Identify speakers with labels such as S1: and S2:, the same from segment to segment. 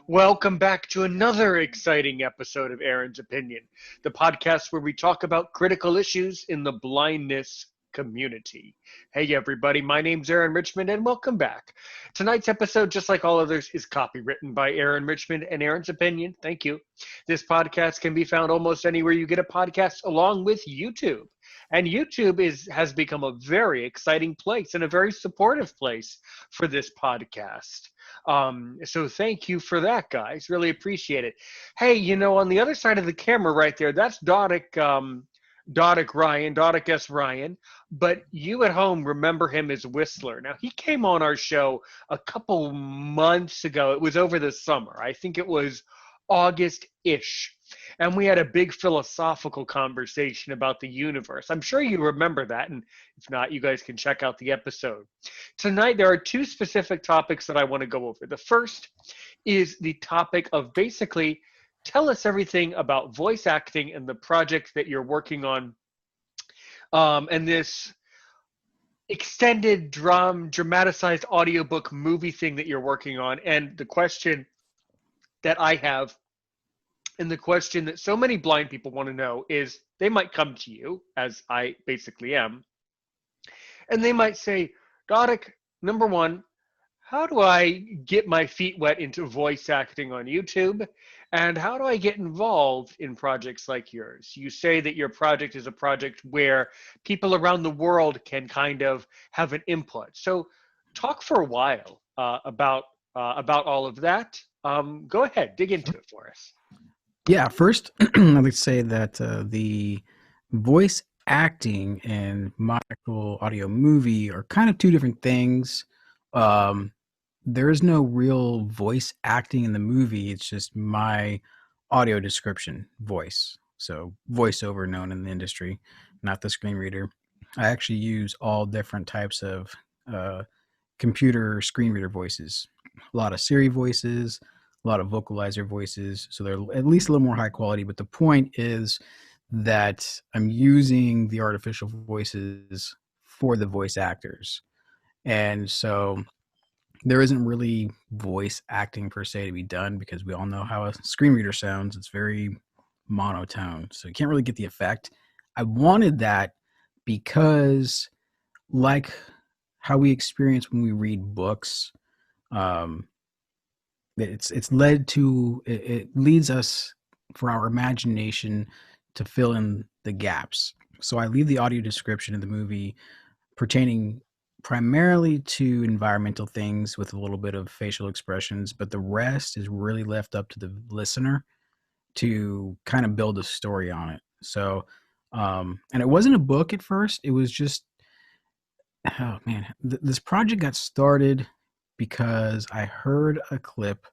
S1: Welcome back to another exciting episode of Aaron's Opinion, the podcast where we talk about critical issues in the blindness community. Hey, everybody, my name's Aaron Richmond, and welcome back. Tonight's episode, just like all others, is copywritten by Aaron Richmond and Aaron's Opinion. Thank you. This podcast can be found almost anywhere you get a podcast, along with YouTube. And YouTube has become a very exciting place and a very supportive place for this podcast. So thank you for that, guys. Really appreciate it. Hey, on the other side of the camera right there, that's Dodic S. Ryan. But you at home remember him as Whistler. Now, he came on our show a couple months ago. It was over the summer. I think it was August-ish. And we had a big philosophical conversation about the universe. I'm sure you remember that, and if not, you guys can check out the episode. Tonight, there are two specific topics that I want to go over. The first is the topic of basically tell us everything about voice acting and the project that you're working on, and this extended dramatized audiobook movie thing that you're working on. And the question that I have, and the question that so many blind people want to know, is they might come to you, as I basically am, and they might say, Dodic, number one, how do I get my feet wet into voice acting on YouTube? And how do I get involved in projects like yours? You say that your project is a project where people around the world can kind of have an input. So talk for a while about all of that. Go ahead, dig into it for us.
S2: Yeah, first, I'd like to say that the voice acting and my actual audio movie are kind of two different things. There is no real voice acting in the movie. It's just my audio description voice. So voiceover known in the industry, not the screen reader. I actually use all different types of computer screen reader voices. A lot of Siri voices, a lot of vocalizer voices, so they're at least a little more high quality. But the point is that I'm using the artificial voices for the voice actors. And so there isn't really voice acting per se to be done, because we all know how a screen reader sounds. It's very monotone, so you can't really get the effect. I wanted that because, like how we experience when we read books, it leads us for our imagination to fill in the gaps. So I leave the audio description in the movie pertaining primarily to environmental things with a little bit of facial expressions, but the rest is really left up to the listener to kind of build a story on it. So, and it wasn't a book at first. It was just, oh man, this project got started because I heard a clip.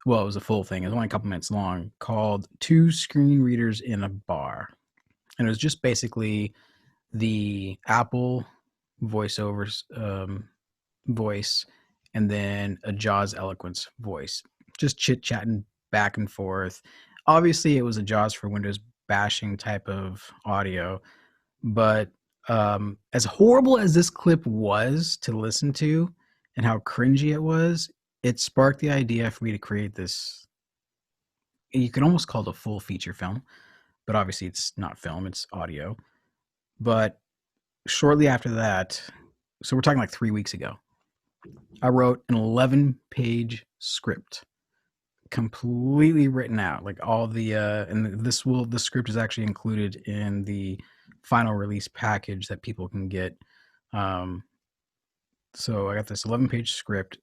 S2: Well, it was a full thing. It was only a couple minutes long, called Two Screen Readers in a Bar. And it was just basically the Apple voiceovers voice and then a Jaws Eloquence voice. Just chit-chatting back and forth. Obviously, it was a Jaws for Windows bashing type of audio. But as horrible as this clip was to listen to and how cringy it was, it sparked the idea for me to create this. You can almost call it a full feature film, but obviously it's not film, it's audio. But shortly after that, so we're talking like 3 weeks ago, I wrote an 11-page script, completely written out, like all the and the script is actually included in the final release package that people can get. So I got this 11-page script,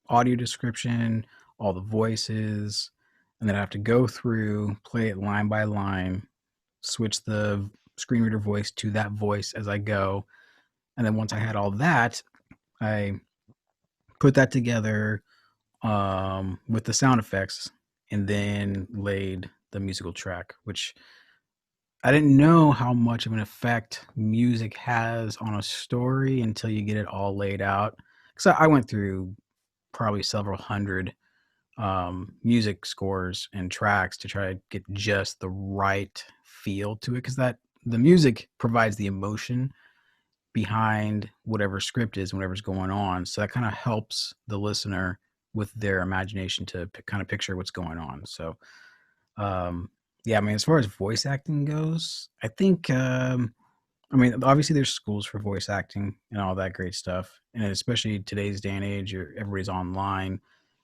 S2: audio description, all the voices, and then I have to go through, play it line by line, switch the screen reader voice to that voice as I go. And then once I had all that, I put that together with the sound effects and then laid the musical track, which I didn't know how much of an effect music has on a story until you get it all laid out. Because I went through probably several hundred music scores and tracks to try to get just the right feel to it, because that the music provides the emotion behind whatever script is, whatever's going on. So that kind of helps the listener with their imagination to kind of picture what's going on. So, yeah, I mean, as far as voice acting goes, I think, I mean, obviously there's schools for voice acting and all that great stuff, and especially today's day and age, everybody's online,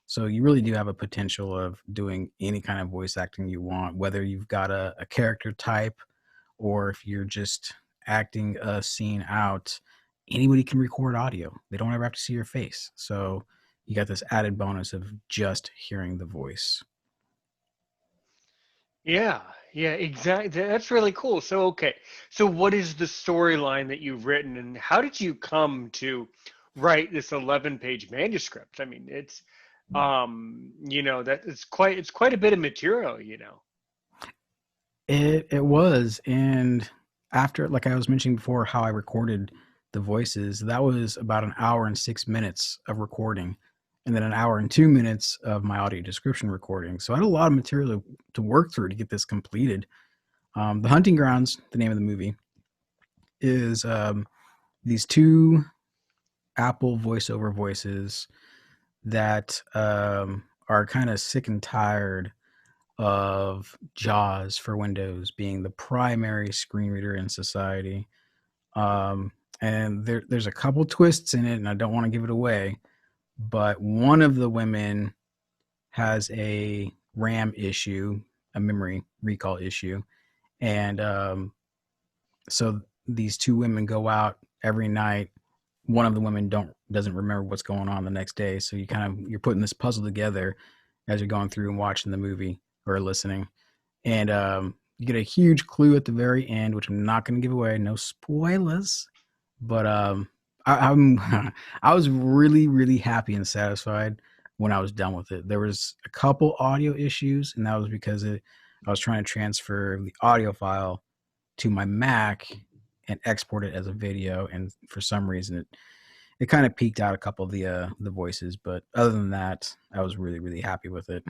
S2: so you really do have a potential of doing any kind of voice acting you want, whether you've got a character type or if you're just acting a scene out. Anybody can record audio. They don't ever have to see your face, so you got this added bonus of just hearing the voice.
S1: Yeah, yeah, exactly. That's really cool. So, okay. So, what is the storyline that you've written, and how did you come to write this 11-page manuscript? I mean, it's, that it's quite a bit of material.
S2: It was, and after, like I was mentioning before, how I recorded the voices, that was about an hour and 6 minutes of recording, and then an hour and 2 minutes of my audio description recording. So I had a lot of material to work through to get this completed. The Hunting Grounds, the name of the movie, is these two Apple voiceover voices that are kind of sick and tired of JAWS for Windows being the primary screen reader in society. And there's a couple twists in it, and I don't want to give it away, but one of the women has a RAM issue, a memory recall issue, and so these two women go out every night. One of the women doesn't remember what's going on the next day, so you're putting this puzzle together as you're going through and watching the movie or listening, and you get a huge clue at the very end, which I'm not going to give away, no spoilers, but I'm I was really, really happy and satisfied when I was done with it. There was a couple audio issues, and that was because I was trying to transfer the audio file to my Mac and export it as a video, and for some reason it kind of peaked out a couple of the voices, but other than that, I was really, really happy with it.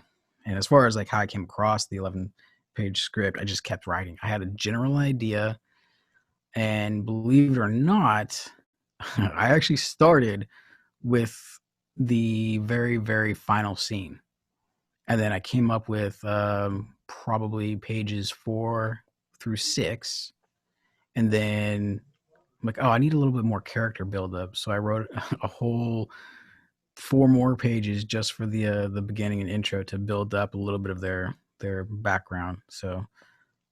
S2: And as far as like how I came across the 11-page script, I just kept writing. I had a general idea, and believe it or not, I actually started with the very, very final scene, and then I came up with probably pages 4 through 6, and then I'm like, oh, I need a little bit more character buildup, so I wrote a whole 4 more pages just for the beginning and intro to build up a little bit of their background. So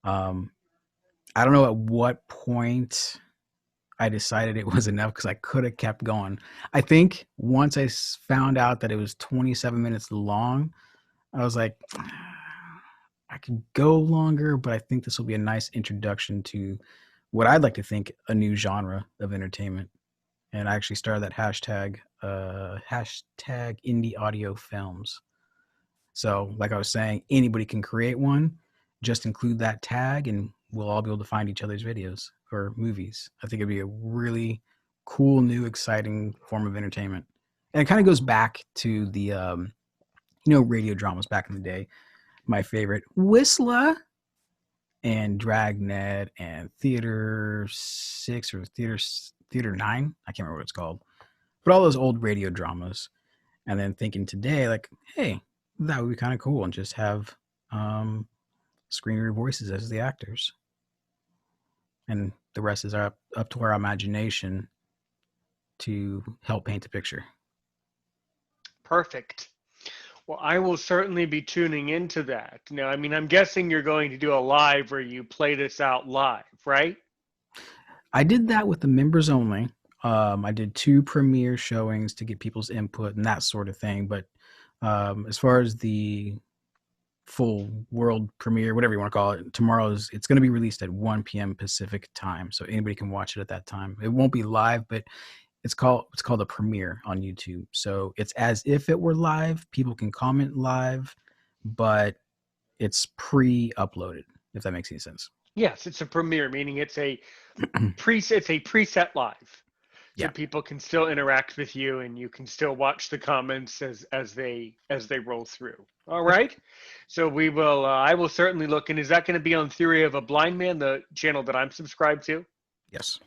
S2: I don't know at what point I decided it was enough, because I could have kept going. I think once I found out that it was 27 minutes long, I was like, I could go longer, but I think this will be a nice introduction to what I'd like to think a new genre of entertainment. And I actually started that hashtag indie audio films. So, like I was saying, anybody can create one. Just include that tag, and we'll all be able to find each other's videos or movies. I think it'd be a really cool, new, exciting form of entertainment. And it kind of goes back to the, radio dramas back in the day. My favorite, Whistler and Dragnet and Theater 6 or Theater 9. I can't remember what it's called. But all those old radio dramas. And then thinking today, like, hey, that would be kind of cool, and just have screen reader voices as the actors. And the rest is up to our imagination to help paint a picture.
S1: Perfect. Well, I will certainly be tuning into that. Now, I mean, I'm guessing you're going to do a live where you play this out live, right?
S2: I did that with the members only. I did 2 premiere showings to get people's input and that sort of thing. But as far as the full world premiere, whatever you want to call it, it's going to be released at 1 p.m. Pacific time, so anybody can watch it at that time. It won't be live, but it's called a premiere on YouTube. So it's as if it were live. People can comment live, but it's pre-uploaded, if that makes any sense.
S1: Yes, it's a premiere, meaning it's a preset live. So
S2: Yeah.
S1: people can still interact with you, and you can still watch the comments as they roll through. All right. So I will certainly look. And is that going to be on Theory of a Blind Man, the channel that I'm subscribed to?
S2: Yes.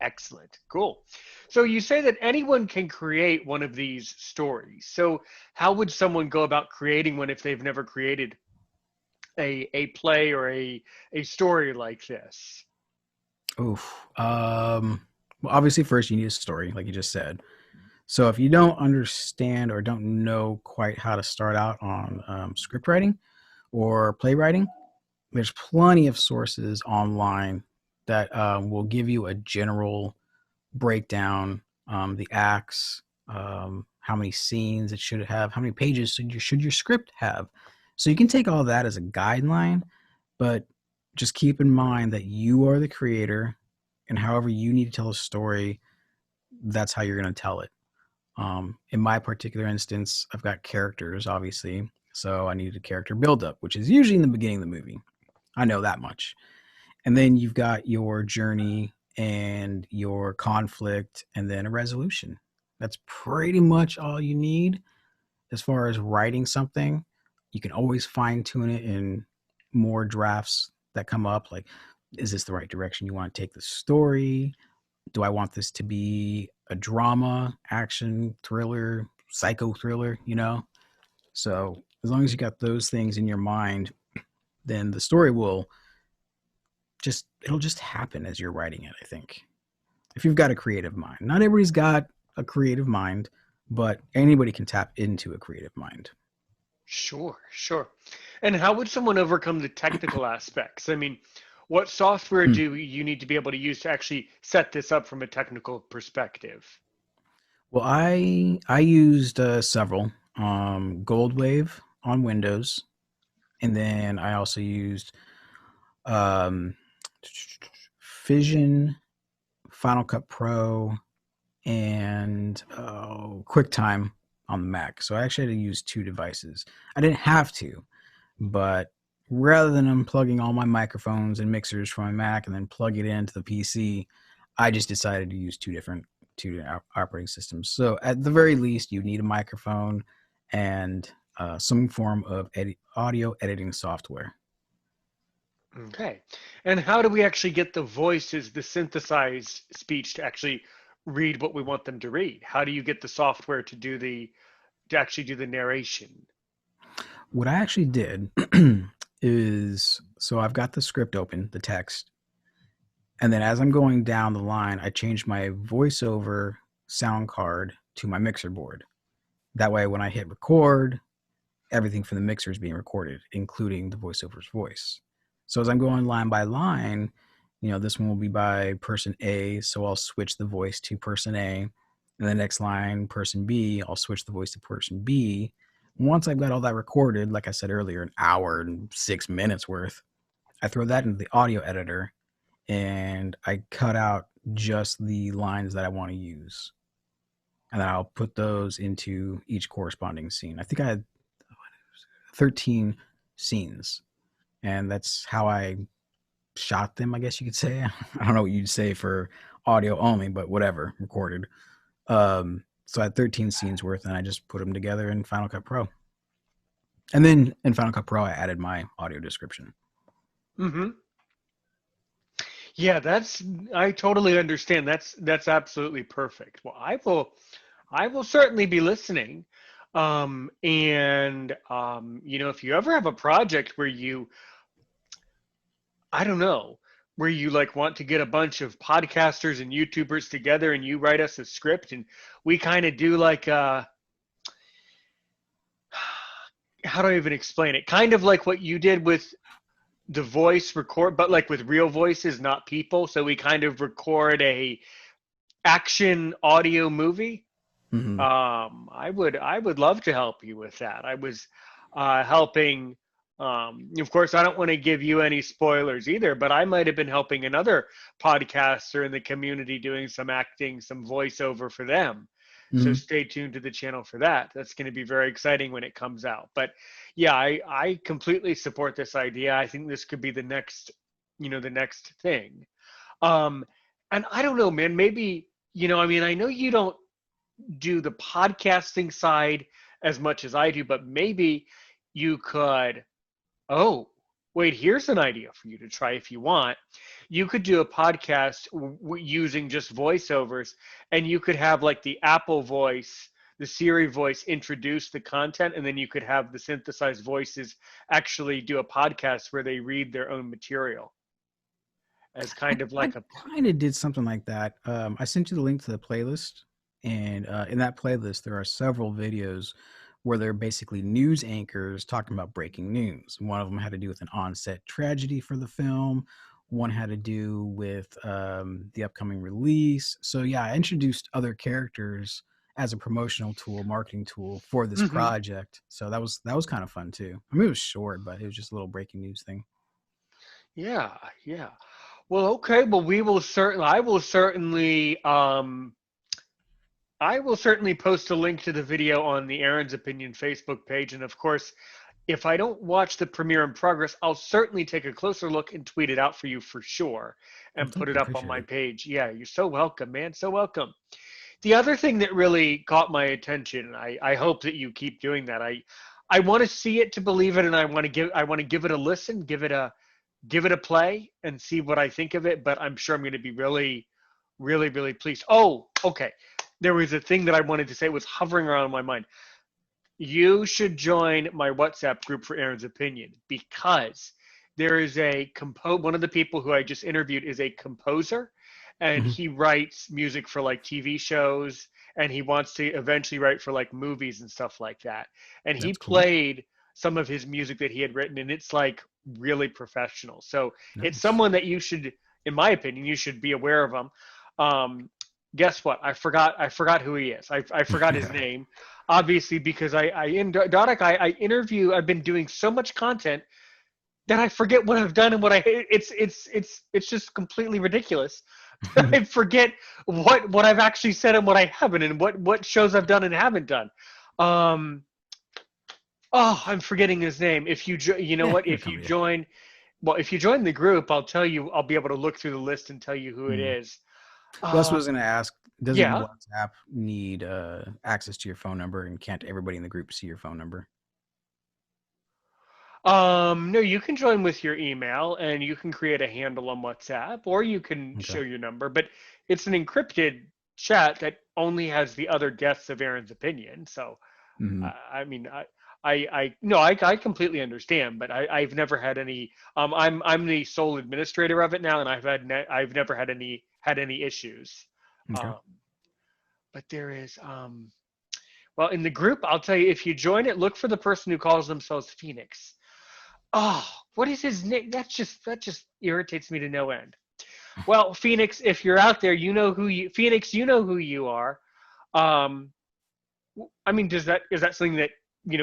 S1: Excellent. Cool. So you say that anyone can create one of these stories. So how would someone go about creating one if they've never created a play or a story like this?
S2: Oof. Well, obviously, first you need a story, like you just said. So if you don't understand or don't know quite how to start out on script writing or playwriting, there's plenty of sources online that will give you a general breakdown, the acts, how many scenes it should have, how many pages should your script have. So you can take all that as a guideline, but just keep in mind that you are the creator, and however you need to tell a story, that's how you're going to tell it. In my particular instance, I've got characters, obviously, so I needed a character buildup, which is usually in the beginning of the movie. I know that much. And then you've got your journey and your conflict and then a resolution. That's pretty much all you need as far as writing something. You can always fine tune it in more drafts that come up. Like, is this the right direction you want to take the story? Do I want this to be a drama, action, thriller, psycho thriller, you know? So as long as you got those things in your mind, then the story will it'll just happen as you're writing it, I think. If you've got a creative mind. Not everybody's got a creative mind, but anybody can tap into a creative mind.
S1: Sure, sure. And how would someone overcome the technical aspects? I mean, what software
S2: Hmm.
S1: do you need to be able to use to actually set this up from a technical perspective?
S2: Well, I used several. Goldwave on Windows, and then I also used um, Fission, Final Cut Pro, and QuickTime on the Mac. So I actually had to use two devices. I didn't have to, but rather than unplugging all my microphones and mixers from my Mac and then plug it into the PC, I just decided to use two operating systems. So at the very least, you need a microphone and some form of audio editing software.
S1: Okay. And how do we actually get the voices, the synthesized speech to actually read what we want them to read? How do you get the software to actually do the narration?
S2: What I actually did is so I've got the script open, the text, and then as I'm going down the line, I changed my voiceover sound card to my mixer board. That way, when I hit record, everything from the mixer is being recorded, including the voiceover's voice. So as I'm going line by line, this one will be by person A, so I'll switch the voice to person A. And the next line, person B, I'll switch the voice to person B. Once I've got all that recorded, like I said earlier, an hour and 6 minutes worth, I throw that into the audio editor and I cut out just the lines that I want to use. And then I'll put those into each corresponding scene. I think I had 13 scenes, and that's how I shot them, I guess you could say. I don't know what you'd say for audio only, but whatever, recorded. So I had 13 scenes worth, and I just put them together in Final Cut Pro. And then in Final Cut Pro, I added my audio description.
S1: Mm-hmm. Yeah, I totally understand. That's absolutely perfect. Well, I will certainly be listening. And if you ever have a project where I don't know, where you like want to get a bunch of podcasters and YouTubers together and you write us a script and we kind of do like how do I even explain it? Kind of like what you did with the voice record, but like with real voices, not people. So we kind of record a action audio movie.
S2: Mm-hmm.
S1: I would love to help you with that. I was helping. Of course, I don't want to give you any spoilers either, but I might have been helping another podcaster in the community doing some acting, some voiceover for them. So
S2: Mm-hmm.
S1: stay tuned to the channel for that. That's going to be very exciting when it comes out. But yeah, I completely support this idea. I think this could be the next thing. Um, and I don't know, man, maybe, I mean, I know you don't do the podcasting side as much as I do, but maybe you could, oh, wait, here's an idea for you to try if you want. you could do a podcast using just voiceovers, and you could have like the Apple voice, the Siri voice introduce the content, and then you could have the synthesized voices actually do a podcast where they read their own material as kind of
S2: I
S1: like a.
S2: kind of did something like that. I sent you the link to the playlist, and in that playlist, there are several videos where they're basically news anchors talking about breaking news. One of them had to do with an on-set tragedy for the film. One had to do with the upcoming release. So yeah, I introduced other characters as a promotional tool, marketing tool for this
S1: Mhm.
S2: project. So that was kind of fun too. I mean, it was short, but it was just a little breaking news thing.
S1: Yeah, yeah. Well, okay. Well, we will certainly. I will certainly post a link to the video on the Aaron's Opinion Facebook page, and of course, if I don't watch the premiere in progress, I'll certainly take a closer look and tweet it out for you for sure,
S2: Well,
S1: and put
S2: thank
S1: it
S2: you.
S1: up on
S2: Appreciate
S1: my
S2: it.
S1: page. Yeah, you're so welcome, man. So welcome. The other thing that really caught my attention, and I hope that you keep doing that. I want to see it to believe it, and I want to give it a listen, give it a play, and see what I think of it. But I'm sure I'm going to be really, really, really pleased. Oh, okay. There was a thing that I wanted to say, it was hovering around in my mind. You should join my WhatsApp group for Aaron's Opinion, because there is one of the people who I just interviewed is a composer, and
S2: Mhm.
S1: he writes music for like TV shows, and he wants to eventually write for like movies and stuff like that. And he
S2: That's cool.
S1: played some of his music that he had written, and it's like really professional. So it's
S2: Nice.
S1: someone that you should, in my opinion, you should be aware of him. Um, Guess what? I forgot who he is. I forgot his name, obviously, because I in Dodek I interview. I've been doing so much content that I forget what I've done and what it's just completely ridiculous. I forget what I've actually said and what I haven't, and what shows I've done and haven't done. Um, oh, I'm forgetting his name. If you know
S2: Yeah,
S1: what?
S2: it'll
S1: If
S2: come
S1: you
S2: to you.
S1: join, well, if you join the group, I'll tell you. I'll be able to look through the list and tell you who it
S2: Mm.
S1: is.
S2: Well, that's what I
S1: Uh,
S2: was gonna ask. Doesn't
S1: yeah.
S2: WhatsApp need access to your phone number, and can't everybody in the group see your phone number?
S1: No, you can join with your email, and you can create a handle on WhatsApp, or you can
S2: Okay.
S1: show your number, but it's an encrypted chat that only has the other guests of Aaron's Opinion. So,
S2: Hmm.
S1: I mean, no, I completely understand, but I've never had any. I'm the sole administrator of it now, and I've never had any issues.
S2: Okay.
S1: Um, but there is, well, in the group, I'll tell you, if you join it, look for the person who calls themselves Phoenix. Oh, what is his name? That just irritates me to no end. Well, Phoenix, if you're out there, Phoenix, you know who you are. Um, I mean, is that something that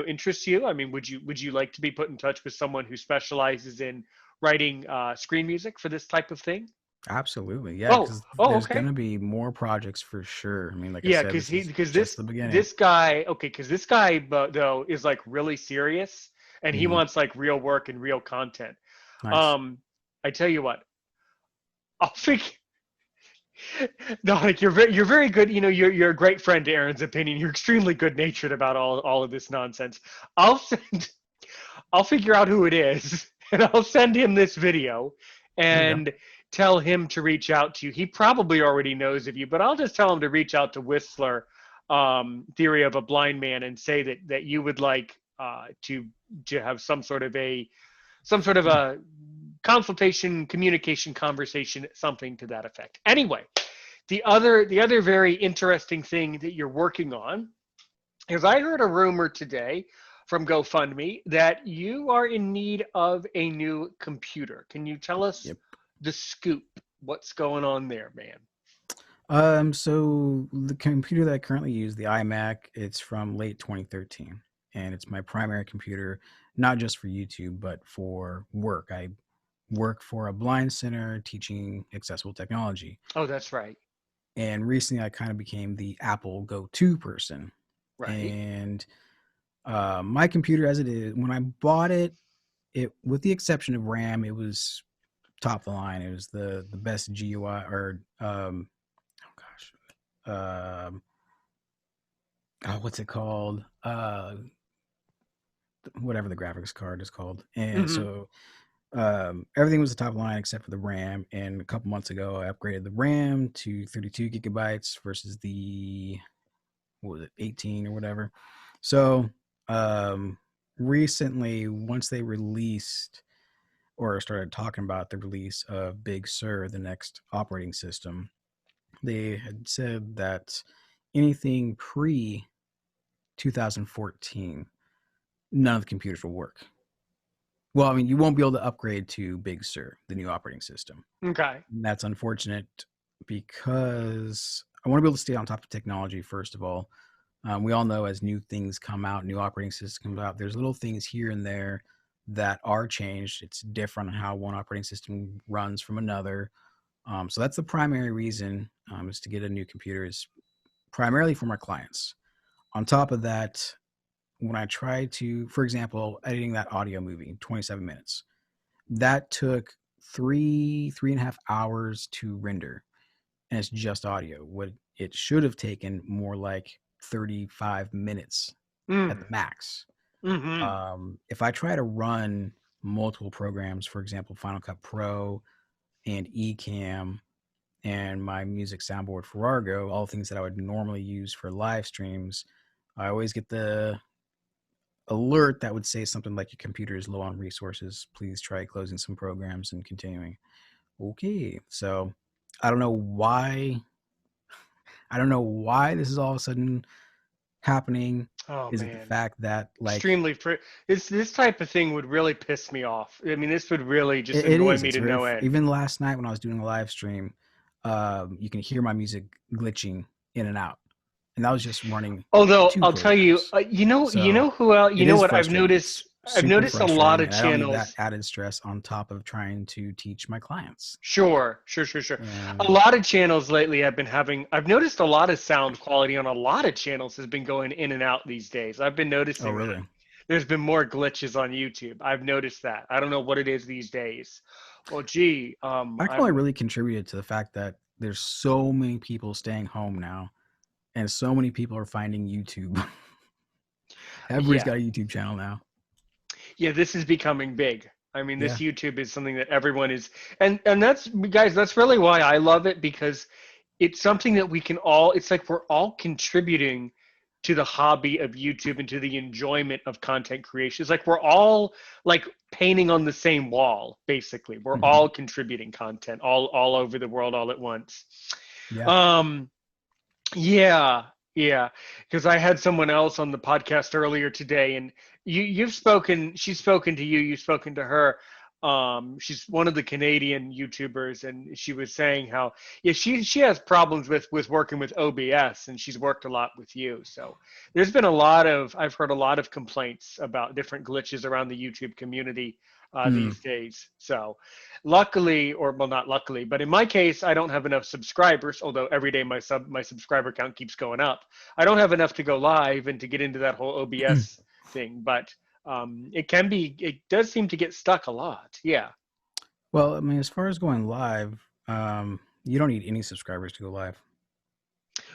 S1: interests you? I mean, would you like to be put in touch with someone who specializes in writing screen music for this type of thing?
S2: Absolutely. Yeah,
S1: Oh,
S2: because
S1: oh,
S2: there's
S1: okay.
S2: gonna be more projects for sure. I mean, like I
S1: Yeah,
S2: said,
S1: because
S2: this
S1: he
S2: is
S1: because
S2: just
S1: this
S2: the beginning.
S1: this guy okay because this guy though is like really serious, and he
S2: Hmm.
S1: wants like real work and real content.
S2: Nice.
S1: Um, I tell you what, I'll think. No, like you're very good. You're a great friend to Aaron's Opinion. You're extremely good natured about all of this nonsense. I'll send. I'll figure out who it is, and I'll send him this video,
S2: There you go.
S1: and tell him to reach out to you. He probably already knows of you, but I'll just tell him to reach out to Whistler, Theory of a Blind Man, and say that you would like to have some sort of a consultation, communication, conversation, something to that effect. Anyway, the other very interesting thing that you're working on is, I heard a rumor today from GoFundMe that you are in need of a new computer. Can you tell us
S2: Yep.
S1: the scoop? What's going on there, man?
S2: So the computer that I currently use, the iMac, it's from late 2013, and it's my primary computer, not just for YouTube, but for work. I work for a blind center teaching accessible technology.
S1: Oh, that's right.
S2: And recently I kind of became the Apple go-to person.
S1: Right.
S2: And my computer as it is, when I bought it, with the exception of RAM, it was top of the line. It was the best GUI, or oh gosh, what's it called? Whatever the graphics card is called. And
S1: Mm-hmm.
S2: so Everything was the top line except for the RAM. And a couple months ago, I upgraded the RAM to 32 gigabytes versus the, what was it, 18 or whatever. So um, recently, once they released or started talking about the release of Big Sur, the next operating system, they had said that anything pre 2014, none of the computers will work. Well, I mean, you won't be able to upgrade to Big Sur, the new operating system.
S1: Okay.
S2: And that's unfortunate because I want to be able to stay on top of technology, first of all. We all know as new things come out, new operating systems come out, there's little things here and there that are changed. It's different on how one operating system runs from another. So that's the primary reason is to get a new computer is primarily for my clients. On top of that, when I try to, for example, editing that audio movie, 27 minutes, that took 3.5 hours to render, and it's just audio. What it should have taken more like 35 minutes at the
S1: Mm.
S2: max.
S1: Mm-hmm.
S2: If I try to run multiple programs, for example, Final Cut Pro and Ecamm and my music soundboard for Argo, all things that I would normally use for live streams, I always get the alert that would say something like your computer is low on resources. Please try closing some programs and continuing. Okay, so I don't know why. I don't know why this is all of a sudden happening.
S1: Oh
S2: Is it the
S1: man.
S2: fact that like
S1: Extremely this type of thing would really piss me off. I mean, this would really just
S2: it
S1: annoy
S2: is?
S1: me
S2: It's
S1: to
S2: very
S1: no end.
S2: even last night when I was doing a live stream, you can hear my music glitching in and out, and that was just running
S1: Although
S2: two
S1: I'll tell you,
S2: programs.
S1: you
S2: So
S1: know who else, you
S2: it
S1: know
S2: is
S1: what I've
S2: frustrating.
S1: noticed?
S2: It's
S1: I've
S2: super
S1: noticed a lot
S2: frustrating,
S1: of
S2: and I don't need that
S1: channels.
S2: added stress on top of trying to teach my clients.
S1: Sure, sure, sure, sure. A
S2: And
S1: lot of channels lately have been having, I've noticed a lot of sound quality on a lot of channels has been going in and out these days. I've been
S2: oh,
S1: noticing that.
S2: really?
S1: There's been more glitches on YouTube. I've noticed that. I don't know what it is these days. Well, gee,
S2: I can only
S1: I'm,
S2: really contribute it to the fact that there's so many people staying home now, and so many people are finding YouTube. Everybody's
S1: yeah,
S2: got a YouTube channel now.
S1: yeah, this is becoming big. I mean, this
S2: Yeah.
S1: YouTube is something that everyone is, and that's guys, that's really why I love it because it's something that we can all. It's like we're all contributing to the hobby of YouTube and to the enjoyment of content creation. It's like we're all like painting on the same wall, basically. We're
S2: Hmm.
S1: all contributing content all over the world all at once.
S2: Yeah.
S1: Um, yeah, yeah. Because I had someone else on the podcast earlier today, and you've spoken. She's spoken to you. You've spoken to her. She's one of the Canadian YouTubers, and she was saying how yeah she has problems with working with OBS, and she's worked a lot with you. So there's been a lot of I've heard a lot of complaints about different glitches around the YouTube community
S2: Mm.
S1: these days. So luckily, or well, not luckily, but in my case, I don't have enough subscribers. Although every day my subscriber count keeps going up, I don't have enough to go live and to get into that whole OBS thing. But it does seem to get stuck a lot. Yeah.
S2: Well, I mean, as far as going live, you don't need any subscribers to go live.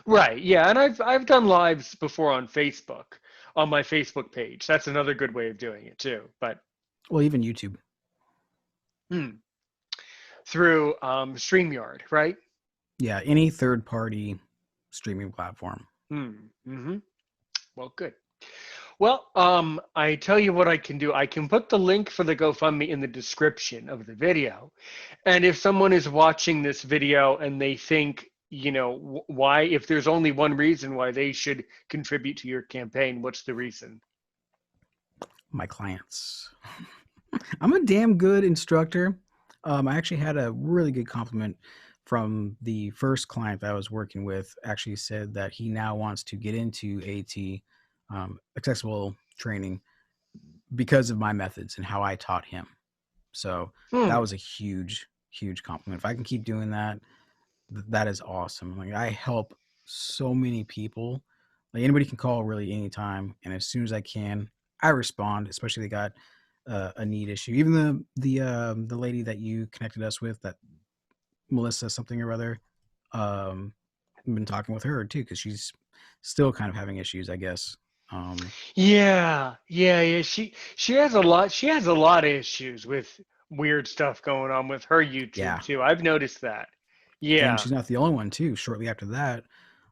S1: Right. Yeah. And I've done lives before on Facebook, on my Facebook page. That's another good way of doing it too. But
S2: Well, even YouTube.
S1: hmm, through StreamYard, right?
S2: Yeah, any third-party streaming platform.
S1: Mm-hmm. Well, good. Well, I tell you what I can do. I can put the link for the GoFundMe in the description of the video. And if someone is watching this video and they think, you know, why, if there's only one reason why they should contribute to your campaign, what's the reason?
S2: My clients. I'm a damn good instructor. I actually had a really good compliment from the first client that I was working with. Actually, said that he now wants to get into AT, accessible training, because of my methods and how I taught him. So that
S1: Hmm.
S2: was a huge, huge compliment. If I can keep doing that, that is awesome. Like I help so many people. Like anybody can call really anytime, and as soon as I can, I respond. Especially they got a need issue. Even the lady that you connected us with, that Melissa something or other. I've been talking with her too because she's still kind of having issues, I guess. Um,
S1: Yeah, yeah, yeah. She has a lot. She has a lot of issues with weird stuff going on with her YouTube
S2: Yeah.
S1: too. I've noticed that.
S2: And
S1: Yeah.
S2: she's not the only one too. Shortly after that,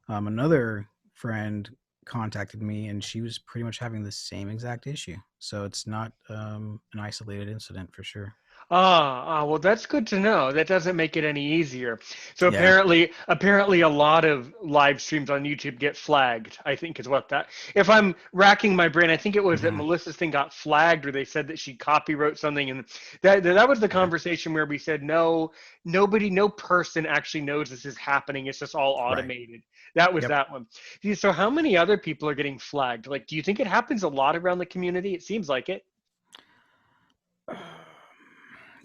S2: another friend contacted me, and she was pretty much having the same exact issue. So it's not an isolated incident for sure.
S1: Well, that's good to know. That doesn't make it any easier. So
S2: Yeah.
S1: apparently, a lot of live streams on YouTube get flagged. I think is what that. If I'm racking my brain, I think it was that
S2: Hmm.
S1: Melissa's thing got flagged, or they said that she copywrote something, and that was the
S2: Yeah.
S1: conversation where we said no, nobody, no person actually knows this is happening. It's just all
S2: Right.
S1: automated. That was
S2: Yep.
S1: that one. So how many other people are getting flagged? Like, do you think it happens a lot around the community? It seems like it.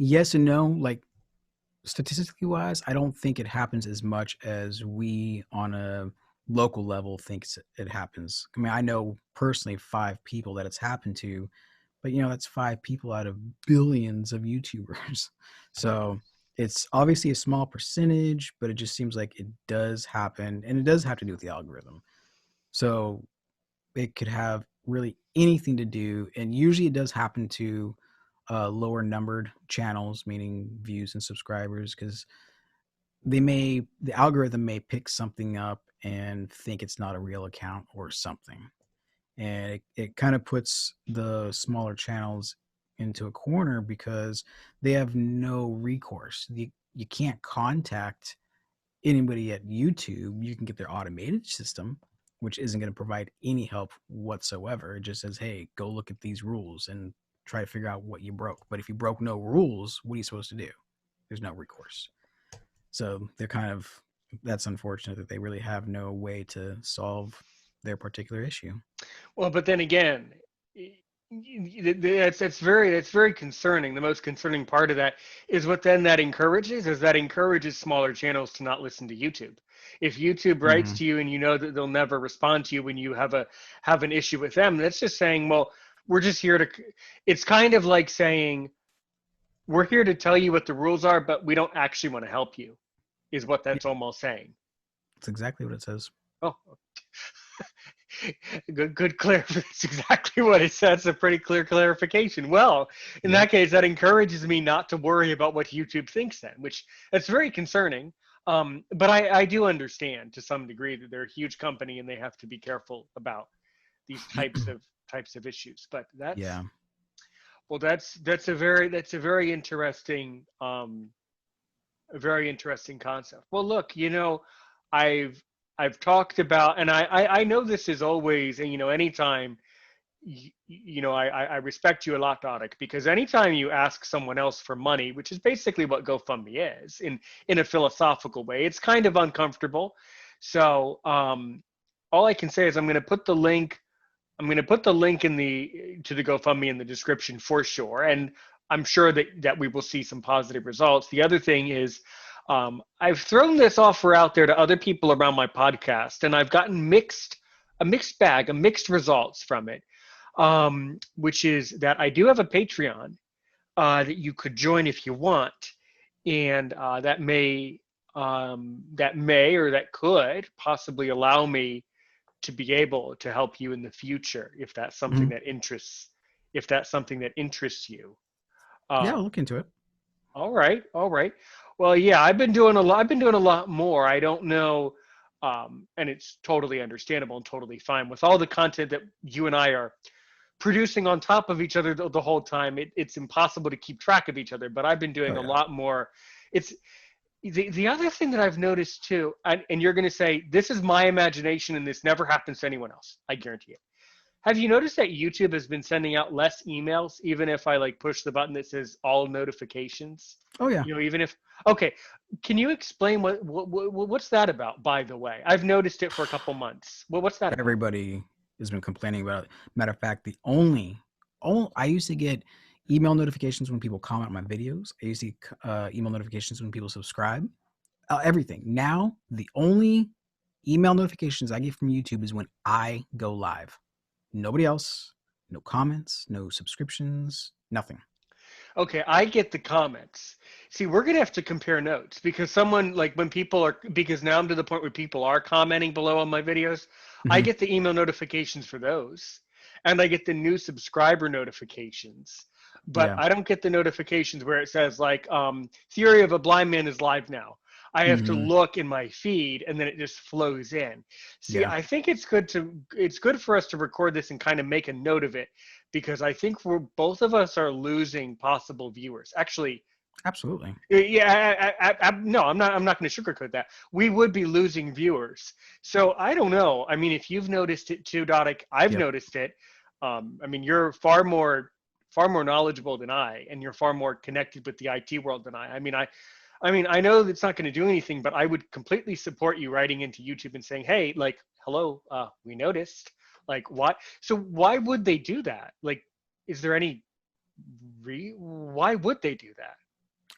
S2: Yes and no. Like statistically wise, I don't think it happens as much as we on a local level thinks it happens. I mean, I know personally 5 people that it's happened to, but that's 5 people out of billions of YouTubers. So it's obviously a small percentage, but it just seems like it does happen, and it does have to do with the algorithm. So it could have really anything to do, and usually it does happen to lower numbered channels, meaning views and subscribers, because the algorithm may pick something up and think it's not a real account or something, and it kind of puts the smaller channels into a corner because they have no recourse. You can't contact anybody at YouTube. You can get their automated system, which isn't going to provide any help whatsoever. It just says, hey, go look at these rules and try to figure out what you broke. But if you broke no rules, what are you supposed to do? There's no recourse. So they're kind of, that's unfortunate that they really have no way to solve their particular issue.
S1: Well, but then again, that's very concerning. The most concerning part of that is what then that encourages is that encourages smaller channels to not listen to YouTube. If YouTube writes
S2: Mm-hmm.
S1: to you and you know that they'll never respond to you when you have an issue with them, that's just saying, well, we're just here to. It's kind of like saying we're here to tell you what the rules are, but we don't actually want to help you. Is what
S2: Yeah,
S1: that's almost saying.
S2: that's exactly what it says.
S1: Oh, good clear. That's exactly what it says. A pretty clear clarification. Well, in
S2: Yep.
S1: that case, that encourages me not to worry about what YouTube thinks then, which that's very concerning. But I do understand to some degree that they're a huge company and they have to be careful about these types of issues. But
S2: Yeah.
S1: that's a very interesting a very interesting concept. Well, look, I've I've talked about, and I know this is always, and anytime, I respect you a lot, Dodic, because anytime you ask someone else for money, which is basically what GoFundMe is, in a philosophical way, it's kind of uncomfortable. So all I can say is I'm going to put the link. I'm going to put the link in the to the GoFundMe in the description for sure, and I'm sure that we will see some positive results. The other thing is, I've thrown this offer out there to other people around my podcast, and I've gotten a mixed bag, a mixed results from it. Which is that I do have a Patreon that you could join if you want, and that may or that could possibly allow me to be able to help you in the future if that's something
S2: Mm-hmm.
S1: that interests you.
S2: Yeah, I'll
S1: Um,
S2: look into it.
S1: all right, all right. Well, yeah, I've been doing a lot. I've been doing a lot more. I don't know, and it's totally understandable and totally fine with all the content that you and I are producing on top of each other the whole time. It's impossible to keep track of each other. But I've been doing
S2: Oh
S1: a
S2: yeah.
S1: lot more. It's the other thing that I've noticed too, and you're going to say this is my imagination and this never happens to anyone else. I guarantee it. Have you noticed that YouTube has been sending out less emails, even if I like push the button that says all notifications?
S2: Oh yeah.
S1: Even if okay, can you explain what's that about? By the way, I've noticed it for a couple months. What's that about?
S2: Everybody has been complaining about it. Matter of fact, only I used to get email notifications when people comment on my videos. I used to get email notifications when people subscribe. Everything. Now, the only email notifications I get from YouTube is when I go live. Nobody else. No comments. No subscriptions. Nothing.
S1: Okay, I get the comments. See, we're gonna have to compare notes because someone like when people are because now I'm to the point where people are commenting below on my videos. I
S2: Hmm.
S1: get the email notifications for those, and I get the new subscriber notifications, but
S2: Yeah.
S1: I don't get the notifications where it says like Theory of a Blind Man is live now. I have to
S2: Hmm.
S1: look in my feed and then it just flows in. See,
S2: Yeah.
S1: I think it's good for us to record this and kind of make a note of it because I think we're both of us are losing possible viewers. Actually,
S2: Absolutely.
S1: yeah, no, I'm not going to sugarcoat that. We would be losing viewers. So I don't know. I mean, if you've noticed it too, Dodic, I've
S2: Yep.
S1: noticed it. I mean, you're far more knowledgeable than I, and you're far more connected with the IT world than I. I mean, I know it's not going to do anything, but I would completely support you writing into YouTube and saying, "Hey, like, hello, we noticed." Like, what? So why would they do that? Like, is there any why would they do that?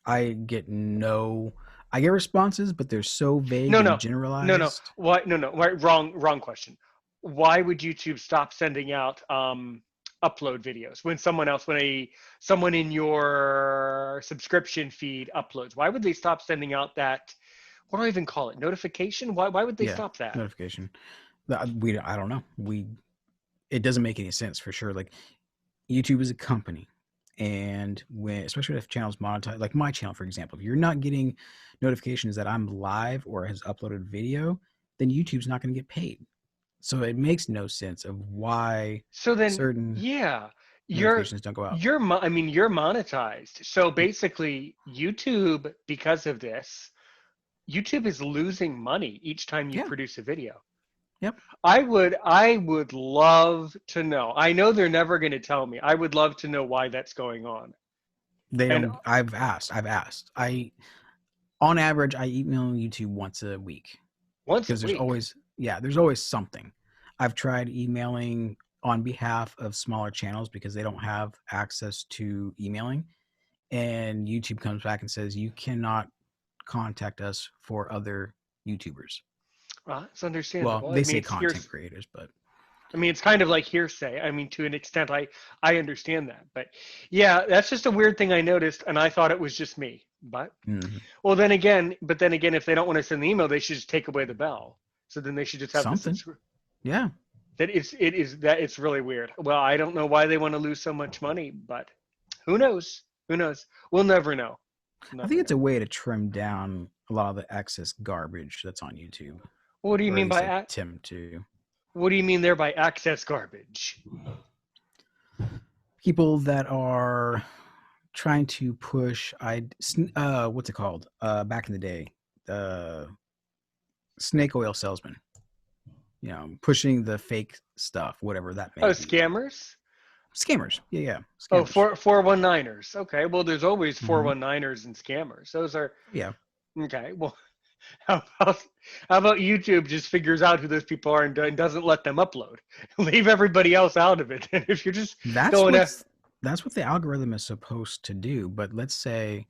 S2: I get no. I get responses, but they're so vague
S1: No,
S2: and
S1: no, no.
S2: generalized.
S1: Why? No, no. Right, wrong question. Why would YouTube stop sending out upload videos when someone in your subscription feed uploads? Why would they stop sending out that? What do I even call it? Notification? Why would they
S2: Yeah.
S1: stop that?
S2: Notification. We. I don't know. We. It doesn't make any sense for sure. Like YouTube is a company, and when especially if channels monetize, like my channel for example, if you're not getting notifications that I'm live or has uploaded video, then YouTube's not going to get paid. So it makes no sense of why
S1: So then,
S2: certain
S1: yeah, you're
S2: notifications don't go out.
S1: I mean, you're monetized. So basically, YouTube, because of this, YouTube is losing money each time you
S2: Yeah.
S1: produce a video.
S2: Yep.
S1: I would love to know. I know they're never going to tell me. I would love to know why that's going on.
S2: They
S1: And
S2: don't. I've asked. On average, I email YouTube once a week
S1: once a
S2: because
S1: week.
S2: there's always something. I've tried emailing on behalf of smaller channels because they don't have access to emailing, and YouTube comes back and says you cannot contact us for other YouTubers.
S1: It's
S2: Well,
S1: understandable. I
S2: they
S1: mean,
S2: say
S1: it's
S2: content creators, but
S1: it's kind of like hearsay. I mean, to an extent, I understand that. But yeah, that's just a weird thing I noticed, and I thought it was just me. But
S2: mhm,
S1: then again, if they don't want to send the email, they should just take away the bell. So then they should just have the
S2: something.
S1: subscription.
S2: Yeah,
S1: That it's really weird. Well, I don't know why they want to lose so much money, but who knows? Who knows? We'll never know.
S2: I
S1: Never
S2: think it's
S1: know.
S2: a way to trim down a lot of the excess garbage that's on YouTube,
S1: What do you
S2: or at
S1: mean
S2: least
S1: by
S2: attempt to.
S1: what do you mean there by access garbage?
S2: People that are trying to push what's it called back in the day, uh snake oil salesman, pushing the fake stuff, whatever that
S1: Oh,
S2: may be.
S1: scammers?
S2: Scammers, yeah,
S1: Oh,
S2: scammers.
S1: 419ers. Okay, well, there's always
S2: Hmm.
S1: 419ers and scammers. Those are
S2: Yeah,
S1: okay. Well, how about how about YouTube just figures out who those people are and doesn't let them upload? Leave everybody else out of it. And if you're just
S2: that's
S1: going to
S2: what's that's what the algorithm is supposed to do. But let's say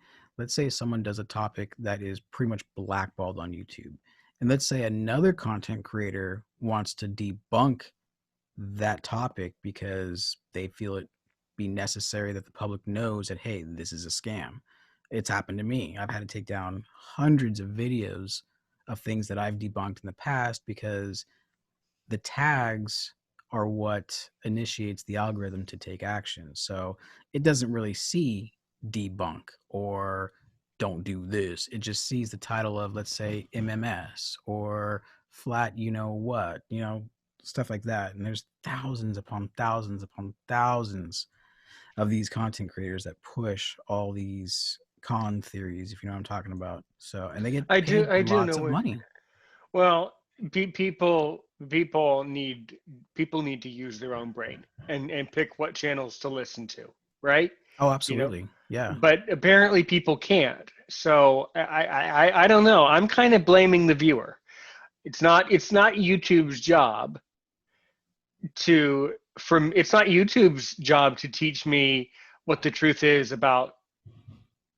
S2: someone does a topic that is pretty much blackballed on YouTube, and let's say another content creator wants to debunk that topic because they feel it be necessary that the public knows that, hey, this is a scam. It's happened to me. I've had to take down hundreds of videos of things that I've debunked in the past because the tags are what initiates the algorithm to take action. So it doesn't really see debunk or don't do this. It just sees the title of, let's say, MMS or flat, what, stuff like that. And there's thousands upon thousands upon thousands of these content creators that push all these con theories, if you know what I'm talking about. So, and they get paid
S1: I do
S2: lots
S1: know
S2: of
S1: what.
S2: money.
S1: Well, people need to use their own brain and pick what channels to listen to, right?
S2: Oh,
S1: You know,
S2: absolutely. Yeah.
S1: but apparently people can't. So I don't know. I'm kind of blaming the viewer. It's not YouTube's job it's not YouTube's job to teach me what the truth is about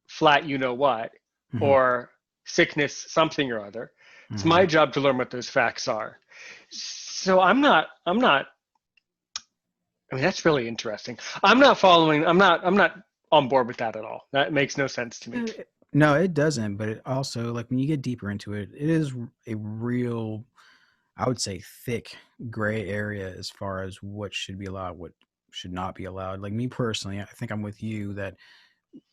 S1: flat you know what
S2: Hmm.
S1: or sickness something or other. It's
S2: Hmm.
S1: my job to learn what those facts are. So I'm not I mean that's really interesting. I'm not on board with that at all. That makes no sense to me.
S2: No, it doesn't. But it also, like, when you get deeper into it, it is a real. I would say thick gray area as far as what should be allowed, what should not be allowed. Like me personally, I think I'm with you that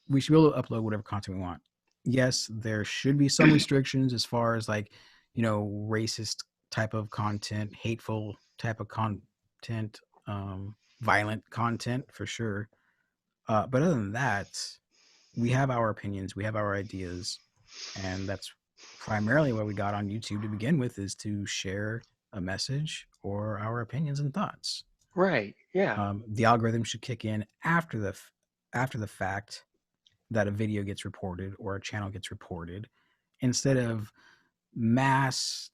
S2: we should be able to upload whatever content we want. Yes, there should be some restrictions as far as like, racist type of content, hateful type of content, violent content for sure. But other than that, we have our opinions, we have our ideas, and that's primarily what we got on YouTube to begin with, is to share a message or our opinions and thoughts.
S1: Right. Yeah.
S2: The algorithm should kick in after the fact that a video gets reported or a channel gets reported, instead of mass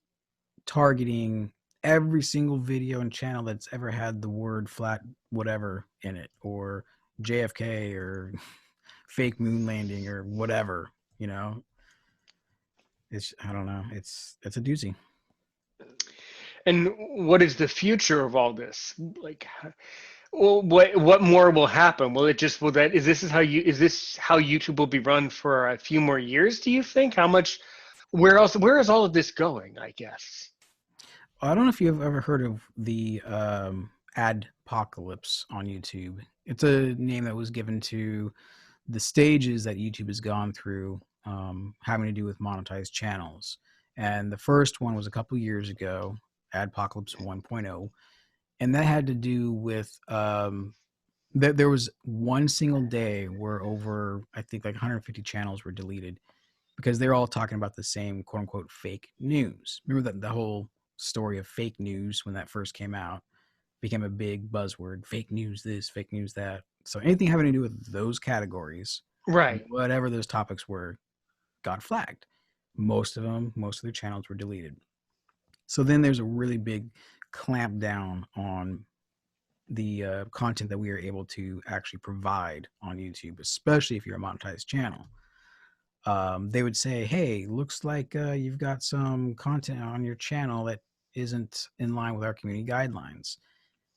S2: targeting every single video and channel that's ever had the word flat whatever in it, or JFK, or fake moon landing, or whatever. It's, I don't know, it's a doozy.
S1: And what is the future of all this? Like, well, what more will happen? Will it just will that is this how YouTube will be run for a few more years? Do you think? How much? Where is all of this going? I guess.
S2: I don't know if you've ever heard of the adpocalypse on YouTube. It's a name that was given to the stages that YouTube has gone through, having to do with monetized channels. And the first one was a couple years ago, Adpocalypse 1.0, and that had to do with there was one single day where over, I think, like 150 channels were deleted because they're all talking about the same quote unquote fake news. Remember that the whole story of fake news when that first came out became a big buzzword: fake news this, fake news that. So anything having to do with those categories,
S1: Right.
S2: whatever those topics were, got flagged. Most of their channels were deleted. So then there's a really big clamp down on the content that we are able to actually provide on YouTube, especially if you're a monetized channel. They would say, hey, looks like you've got some content on your channel that isn't in line with our community guidelines.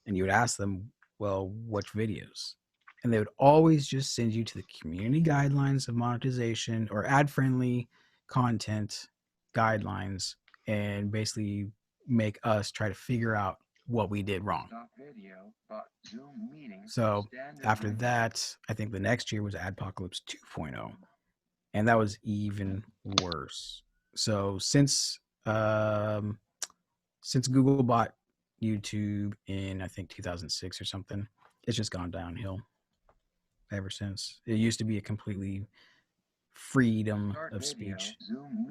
S2: And you would ask them, well, which videos? And they would always just send you to the community guidelines of monetization or ad-friendly content guidelines, and basically make us try to figure out what we did wrong. So after that, I think the next year was Adpocalypse 2.0, and that was even worse. So since Google bought YouTube in, I think, 2006 or something, it's just gone downhill ever since. It used to be a completely freedom of speech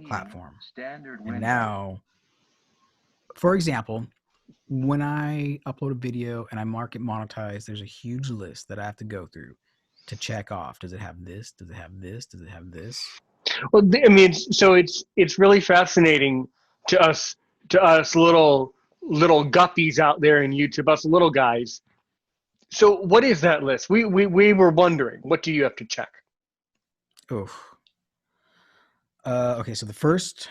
S2: platform, and now, for example, when I upload a video and I mark it monetized, there's a huge list that I have to go through to check off. Does it have this? Does it have this? Does it have this?
S1: Well, I mean, so it's really fascinating to us little guppies out there in YouTube, us little guys. So what is that list? We were wondering. What do you have to check?
S2: Oh. Okay, so the first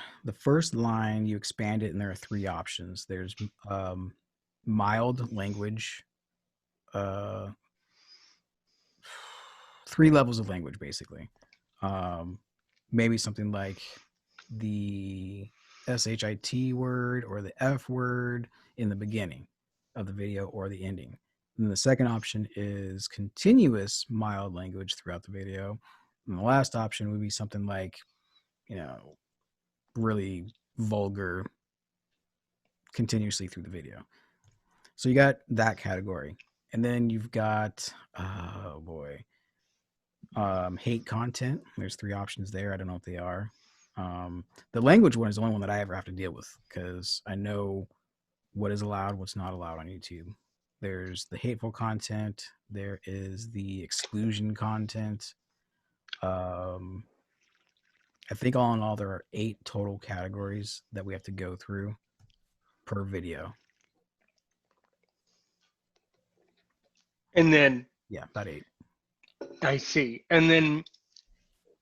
S2: line, you expand it, and there are three options. There's mild language, three levels of language, basically. Maybe something like the SHIT word or the F word in the beginning of the video or the ending. And the second option is continuous mild language throughout the video. And the last option would be something like, really vulgar continuously through the video. So you got that category. And then you've got, hate content. There's three options there. I don't know what they are. The language one is the only one that I ever have to deal with, because I know what is allowed, what's not allowed on YouTube. There's the hateful content. There is the exclusion content. I think all in all, there are 8 total categories that we have to go through per video.
S1: And then,
S2: yeah, about 8.
S1: I see. And then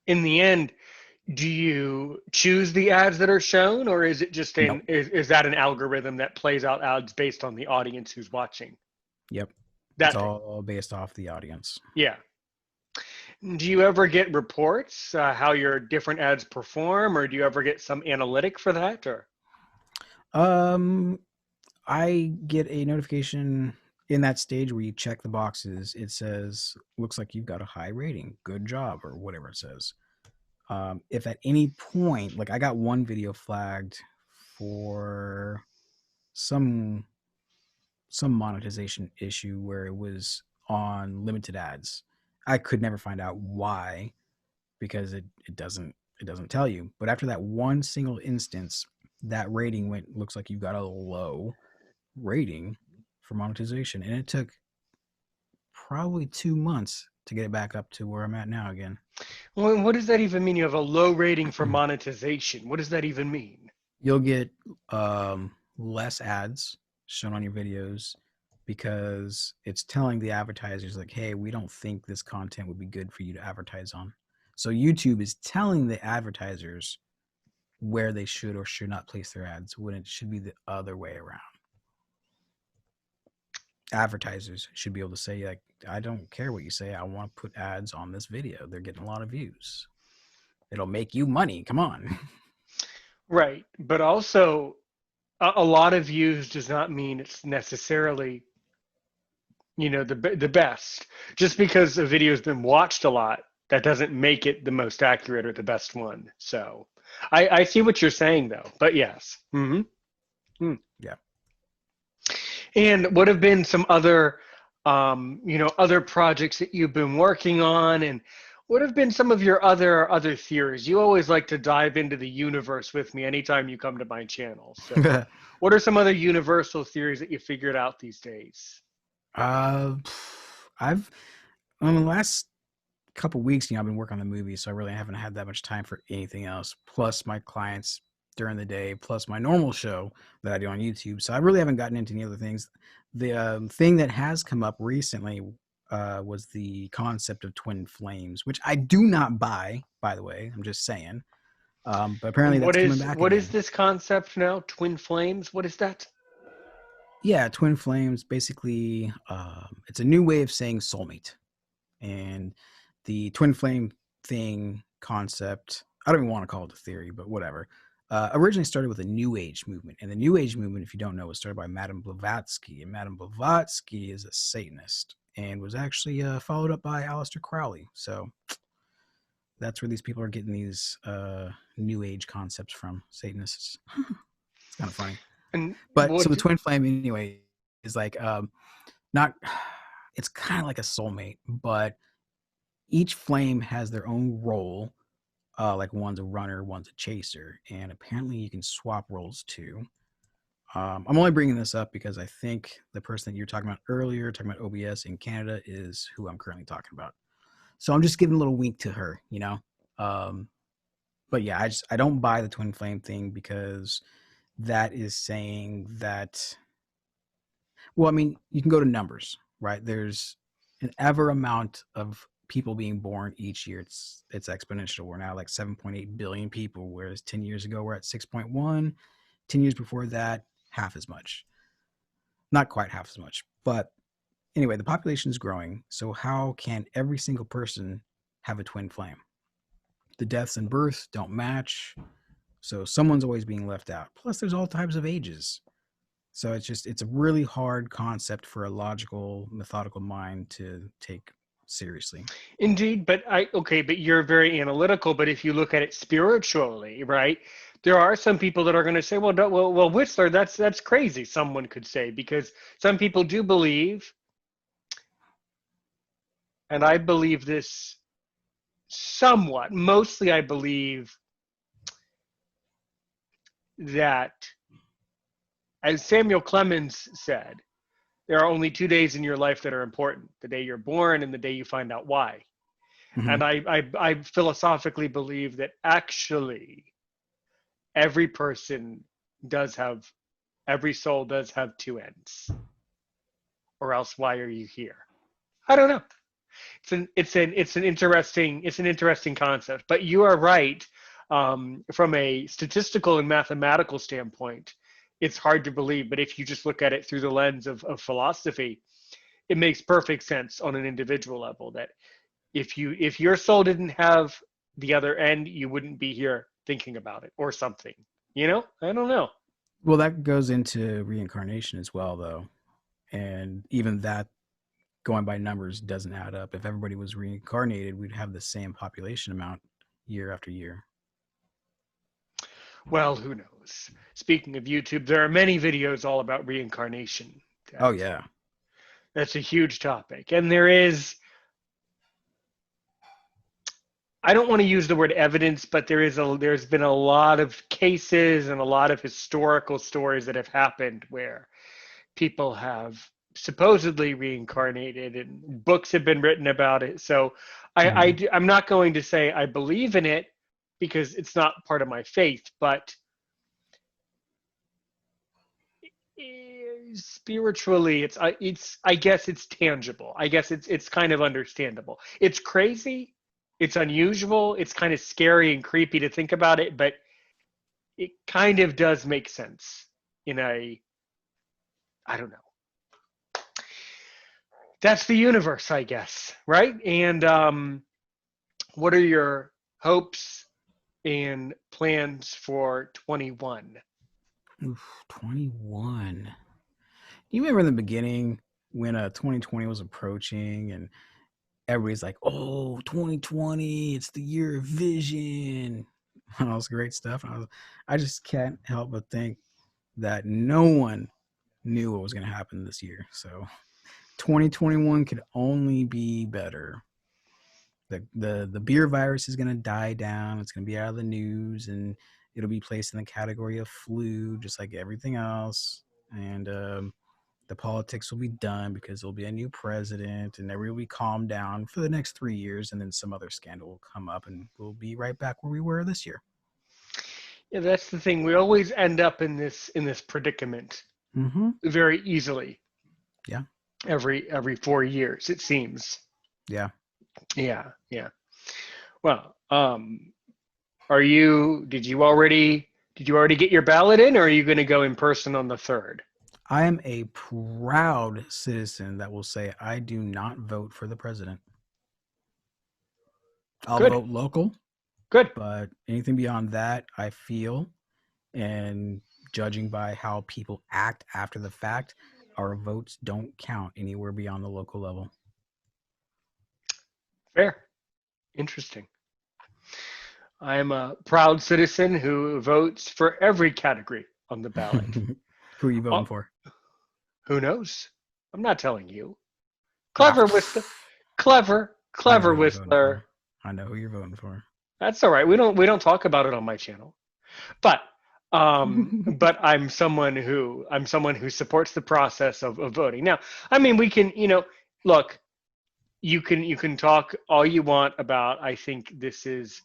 S1: in the end, do you choose the ads that are shown, or is it just
S2: Nope.
S1: is that an algorithm that plays out ads based on the audience who's watching?
S2: Yep.
S1: That's
S2: all based off the audience.
S1: Yeah. Do you ever get reports how your different ads perform, or do you ever get some analytic for that? Or
S2: Um, I get a notification in that stage where you check the boxes. It says, "Looks like you've got a high rating. Good job," or whatever it says. If at any point, like I got one video flagged for some some monetization issue where it was on limited ads. I could never find out why because it doesn't tell you. But after that one single instance, that rating went looks like you've got a low rating for monetization, and it took probably 2 months to get it back up to where I'm at now again.
S1: Well, what does that even mean? You have a low rating for monetization. What does that even mean?
S2: You'll get less ads shown on your videos because it's telling the advertisers like, hey, we don't think this content would be good for you to advertise on. So YouTube is telling the advertisers where they should or should not place their ads when it should be the other way around. Advertisers should be able to say, like, I don't care what you say, I want to put ads on this video, they're getting a lot of views, it'll make you money, come on.
S1: Right. But also, a lot of views does not mean it's necessarily, the best. Just because a video has been watched a lot, that doesn't make it the most accurate or the best one. So I see what you're saying, though. But yes.
S2: Yeah.
S1: And what have been some other, other projects that you've been working on, and what have been some of your other theories? You always like to dive into the universe with me anytime you come to my channel. So, what are some other universal theories that you figured out these days?
S2: uh I've on the last couple weeks, I've been working on the movie, so I really haven't had that much time for anything else. Plus my clients during the day, plus my normal show that I do on YouTube. So I really haven't gotten into any other things. The thing that has come up recently was the concept of twin flames, which I do not buy, by the way. I'm just saying. But apparently
S1: And
S2: that's coming back
S1: what is
S2: again.
S1: this concept now? Twin flames? What is that?
S2: Yeah, twin flames. Basically, it's a new way of saying soulmate. And the twin flame thing concept, I don't even want to call it a theory, but whatever, originally started with a New Age movement. And the New Age movement, if you don't know, was started by Madame Blavatsky. And Madame Blavatsky is a Satanist and was actually followed up by Aleister Crowley. So that's where these people are getting these New Age concepts from, Satanists. It's kind of funny.
S1: And
S2: But so
S1: what?
S2: the twin flame, anyway, is like not, it's kind of like a soulmate, but each flame has their own role. Like one's a runner, one's a chaser, and apparently you can swap roles too. I'm only bringing this up because I think the person that you were talking about earlier, talking about OBS in Canada, is who I'm currently talking about. So I'm just giving a little wink to her, you know. Um, but yeah, I don't buy the twin flame thing because that is saying that. Well, I mean, you can go to numbers, right? There's an ever amount of people being born each year. It's exponential. We're now like 7.8 billion people, whereas 10 years ago we're at 6.1. 10 years before that, half as much. Not quite half as much, but anyway, the population is growing. So how can every single person have a twin flame? The deaths and births don't match, so someone's always being left out. Plus, there's all types of ages. So it's a really hard concept for a logical, methodical mind to take seriously.
S1: Indeed, but you're very analytical. But if you look at it spiritually, right, there are some people that are going to say, well, no, well, Whistler, that's crazy. Someone could say, because some people do believe, and I believe this somewhat. Mostly, I believe that, as Samuel Clemens said, there are only 2 days in your life that are important: the day you're born and the day you find out why.
S2: Mm-hmm.
S1: And I philosophically believe that actually every person does have, every soul does have two ends, or else why are you here? I don't know. It's an interesting concept. But you are right. From a statistical and mathematical standpoint, it's hard to believe. But if you just look at it through the lens of philosophy, it makes perfect sense on an individual level that if your soul didn't have the other end, you wouldn't be here thinking about it or something. I don't know.
S2: Well, that goes into reincarnation as well, though. And even that, going by numbers, doesn't add up. If everybody was reincarnated, we'd have the same population amount year after year.
S1: Well, who knows? Speaking of YouTube, there are many videos all about reincarnation.
S2: Oh,
S1: That's
S2: yeah.
S1: that's a huge topic. And there is, I don't want to use the word evidence, but there's been a lot of cases and a lot of historical stories that have happened where people have supposedly reincarnated and books have been written about it. So
S2: Mhm.
S1: I'm not going to say I believe in it because it's not part of my faith, but spiritually it's I guess it's tangible. I guess it's kind of understandable. It's crazy, it's unusual, it's kind of scary and creepy to think about it, but it kind of does make sense in a, I don't know. That's the universe, I guess, right? And what are your hopes and plans for 21?
S2: Oof, 21. You remember in the beginning when 2020 was approaching and everybody's like, "Oh, 2020, it's the year of vision." All this great stuff. I just can't help but think that no one knew what was going to happen this year. So 2021 could only be better. The beer virus is going to die down. It's going to be out of the news, and it'll be placed in the category of flu, just like everything else. And the politics will be done because there'll be a new president, and everybody will be calmed down for the next 3 years, and then some other scandal will come up, and we'll be right back where we were this year.
S1: Yeah, that's the thing. We always end up in this predicament
S2: Mm-hmm.
S1: very easily
S2: Yeah.
S1: every 4 years, it seems.
S2: Yeah.
S1: Yeah, yeah. Well, are you did you already get your ballot in, or are you going to go in person on the 3rd?
S2: I am a proud citizen that will say I do not vote for the president. I'll
S1: Good.
S2: vote local,
S1: Good.
S2: but anything beyond that, I feel, and judging by how people act after the fact, our votes don't count anywhere beyond the local level.
S1: Fair. Interesting. I am a proud citizen who votes for every category on the ballot.
S2: Who are you voting
S1: Oh,
S2: for?
S1: who knows? I'm not telling you.
S2: Ah,
S1: Clever Whistler.
S2: I know
S1: Clever
S2: who you're voting
S1: Whistler.
S2: for. I know who you're voting for.
S1: That's all right. We don't talk about it on my channel. But but I'm someone who supports the process of voting. Now, I mean, we can, look, you can talk all you want about, I think this is,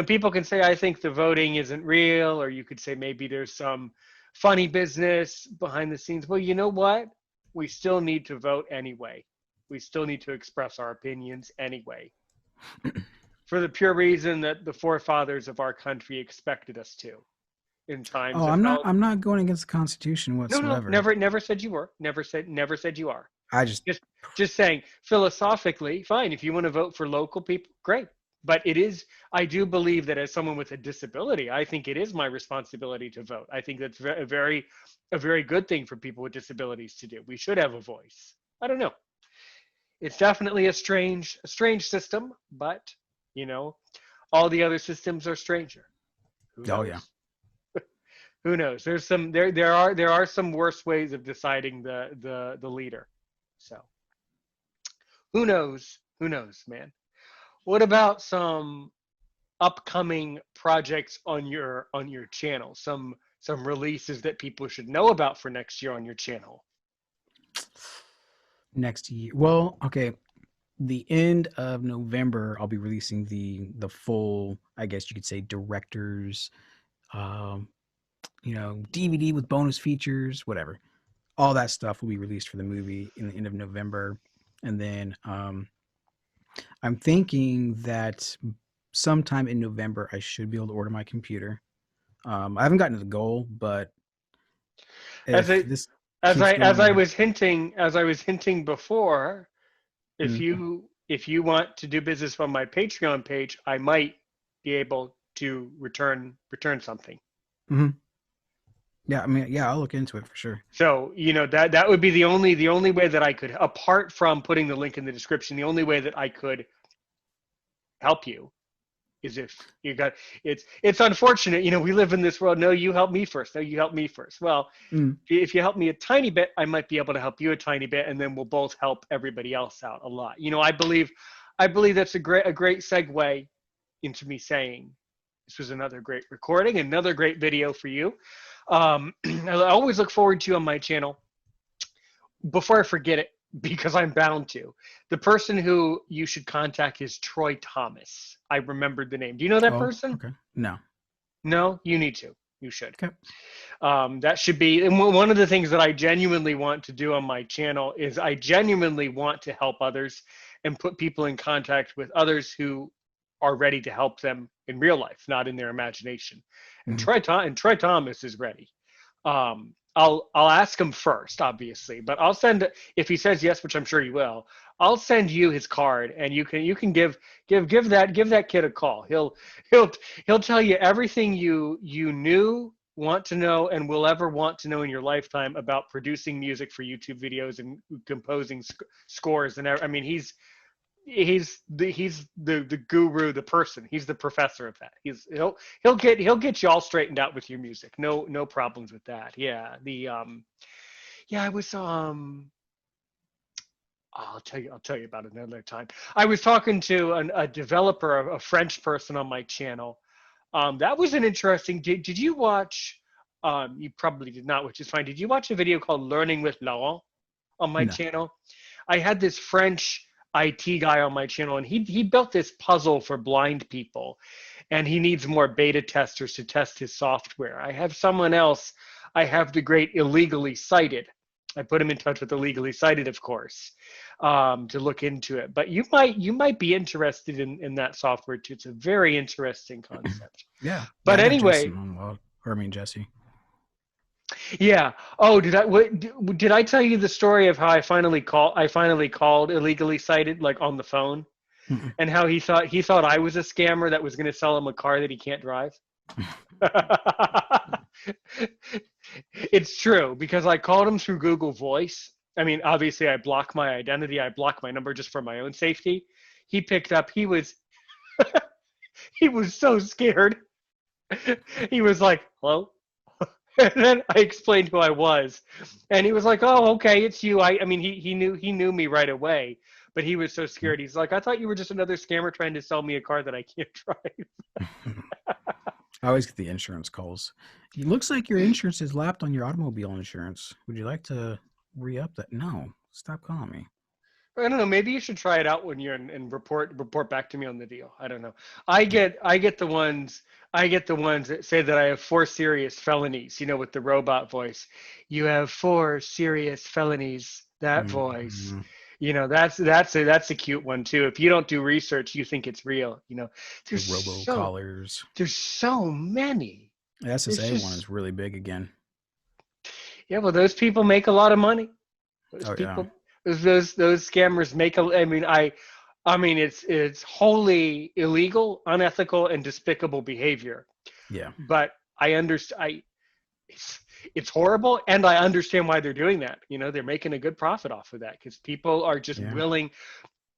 S1: people can say I think the voting isn't real, or you could say maybe there's some funny business behind the scenes. Well, you know what? We still need to vote anyway. We still need to express our opinions anyway, for the pure reason that the forefathers of our country expected us to in times
S2: Oh,
S1: of
S2: I'm not.
S1: health.
S2: I'm not going against the Constitution
S1: No, no,
S2: whatsoever.
S1: never said you were. Never said you are.
S2: I just.
S1: Just just saying philosophically, fine. If you want to vote for local people, great. But it is, I do believe that as someone with a disability, I think it is my responsibility to vote. I think that's a very good thing for people with disabilities to do. We should have a voice. I don't know. It's definitely a strange system, but you know, all the other systems are stranger. Who
S2: Oh yeah.
S1: knows? Who knows? There are some worse ways of deciding the leader. So who knows? Who knows, man? What about some upcoming projects on your channel? Some releases that people should know about for next year on your channel.
S2: Next year. Well, okay. The end of November, I'll be releasing the full, I guess you could say, director's, um, DVD with bonus features, whatever. All that stuff will be released for the movie in the end of November, and then I'm thinking that sometime in November I should be able to order my computer. I haven't gotten to the goal, but
S1: As
S2: if
S1: I
S2: this keeps going,
S1: as I was hinting before,
S2: mm,
S1: if you want to do business on my Patreon page, I might be able to return something.
S2: mhm. Yeah, I mean, yeah, I'll look into it for sure.
S1: So, that would be the only way that I could, apart from putting the link in the description, the only way that I could help you is if you got it's unfortunate, we live in this world. No, you help me first. No, you help me first. Well,
S2: Mm.
S1: if you help me a tiny bit, I might be able to help you a tiny bit, and then we'll both help everybody else out a lot. I believe that's a great segue into me saying this was another great recording, another great video for you. I always look forward to you on my channel. Before I forget it, because I'm bound to, the person who you should contact is Troy Thomas. I remembered the name. Do you know that
S2: Oh,
S1: person?
S2: okay. No.
S1: No, you need to. You should.
S2: Okay.
S1: That should be, and one of the things that I genuinely want to do on my channel is I genuinely want to help others and put people in contact with others who are ready to help them in real life, not in their imagination. And
S2: Mhm.
S1: Troy Thomas is ready. I'll ask him first, obviously, but I'll send, if he says yes, which I'm sure he will. I'll send you his card, and you can give that kid a call. He'll he'll tell you everything you knew, want to know, and will ever want to know in your lifetime about producing music for YouTube videos and composing scores. And I mean, he's the guru, the person. He's the professor of that. He'll get you all straightened out with your music. No problems with that. Yeah. Yeah, I was I'll tell you about it another time. I was talking to a developer, a French person on my channel. That was an interesting. Did you watch? You probably did not, which is fine. Did you watch a video called "Learning with Laurent" on my
S2: No.
S1: channel? I had this French IT guy on my channel, and he built this puzzle for blind people, and he needs more beta testers to test his software. I have someone else. I have the great Illegally Cited. I put him in touch with Illegally Cited, of course, to look into it. But you might be interested in that software too. It's a very interesting concept.
S2: Yeah. Yeah,
S1: But
S2: I got
S1: anyway,
S2: Jason on well. Or I mean Jesse.
S1: yeah. Oh, did I tell you the story of how I finally called Illegally Cited, like, on the phone,
S2: Mm-mm.
S1: and how he thought I was a scammer that was going to sell him a car that he can't drive? It's true, because I called him through Google Voice. I mean, obviously, I block my identity, I block my number just for my own safety. He picked up. He was so scared. He was like, "Hello." And then I explained who I was, and he was like, "Oh, okay, it's you." I mean, he knew me right away, but he was so scared. He's like, "I thought you were just another scammer trying to sell me a car that I can't drive."
S2: I always get the insurance calls. It looks like your insurance is lapped on your automobile insurance. Would you like to re-up that? No. Stop calling me.
S1: I don't know. Maybe you should try it out when you're in, and report back to me on the deal. I don't know. I get the ones that say that I have 4 serious felonies. With the robot voice. You have 4 serious felonies. That voice.
S2: Mm-hmm.
S1: That's a cute one too. If you don't do research, you think it's real.
S2: The
S1: There's so
S2: robocallers.
S1: there's so many.
S2: The
S1: There's
S2: SSA one
S1: just
S2: is really big again.
S1: Yeah. Well, those people make a lot of money. Those
S2: Oh yeah.
S1: people, those scammers make a. I mean, it's wholly illegal, unethical, and despicable behavior.
S2: Yeah.
S1: But I understand. It's horrible, and I understand why they're doing that. They're making a good profit off of that because people are just
S2: Yeah.
S1: willing.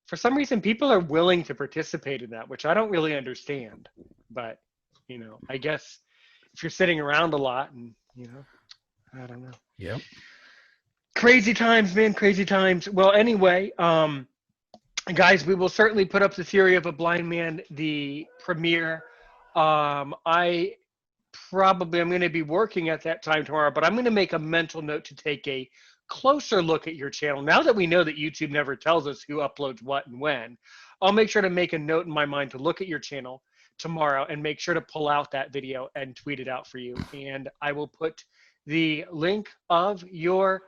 S1: For some reason, people are willing to participate in that, which I don't really understand. But I guess if you're sitting around a lot, and I don't know.
S2: Yep.
S1: Crazy times, man, crazy times. Well, anyway, guys, we will certainly put up The Theory of a Blind Man, the premiere. I'm going to be working at that time tomorrow, but I'm going to make a mental note to take a closer look at your channel. Now that we know that YouTube never tells us who uploads what and when, I'll make sure to make a note in my mind to look at your channel tomorrow and make sure to pull out that video and tweet it out for you. And I will put the link of your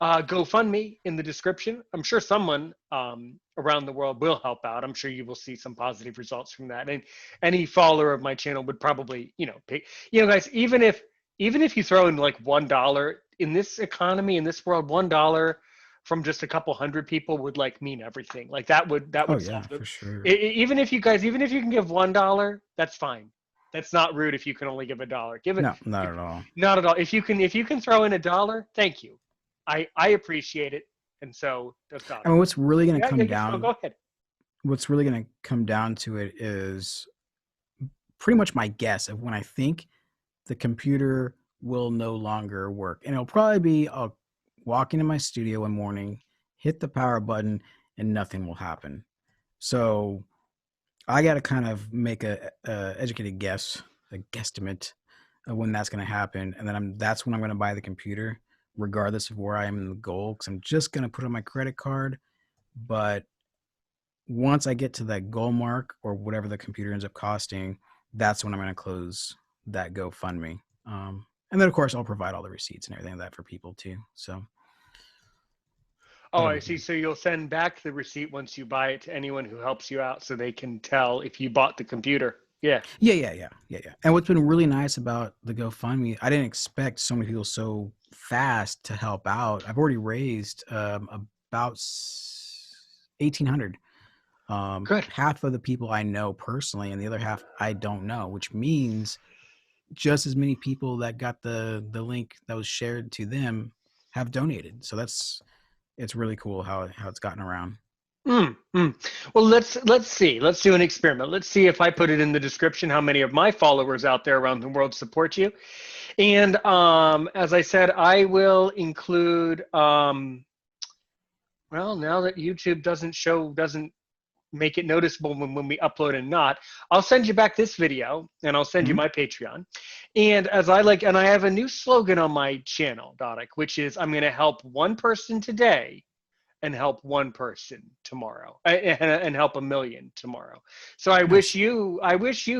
S1: GoFundMe in the description. I'm sure someone around the world will help out. I'm sure you will see some positive results from that. And any follower of my channel would probably, pay. Guys, even if you throw in like $1 in this economy, in this world, $1 from just a couple hundred people would mean everything. Like that would
S2: Oh
S1: solve
S2: yeah,
S1: it.
S2: for sure.
S1: Even if you can give $1, that's fine. That's not rude if you can only give $1. Give it.
S2: No, not at all.
S1: Not at all. If you can throw in $1, thank you. I appreciate it. And so does Donna.
S2: I mean, what's really going to
S1: Yeah,
S2: come
S1: yeah,
S2: down,
S1: go ahead.
S2: what's really going to come down to it is pretty much my guess of when I think the computer will no longer work. And it'll probably be I'll walk into my studio one morning, hit the power button, and nothing will happen. So I got to kind of make a educated guess, a guesstimate of when that's going to happen, and then that's when I'm going to buy the computer, regardless of where I am in the goal, because I'm just going to put on my credit card. But once I get to that goal mark or whatever the computer ends up costing, that's when I'm going to close that GoFundMe. And then of course I'll provide all the receipts and everything like that for people too. So.
S1: Oh, I see. So you'll send back the receipt once you buy it to anyone who helps you out so they can tell if you bought the computer. Yeah.
S2: Yeah. And what's been really nice about the GoFundMe, I didn't expect so many people so fast to help out. I've already raised about $1,800.
S1: Good.
S2: Half of the people I know personally and the other half I don't know, which means just as many people that got the link that was shared to them have donated. So it's really cool how it's gotten around.
S1: Well, let's see. Let's do an experiment. Let's see if I put it in the description how many of my followers out there around the world support you. And as I said, I will include. Well, now that YouTube doesn't make it noticeable when we upload and not, I'll send you back this video and I'll send you my Patreon. And and I have a new slogan on my channel, Dodic, which is I'm going to help one person today and help one person tomorrow and help 1 million tomorrow. So I wish you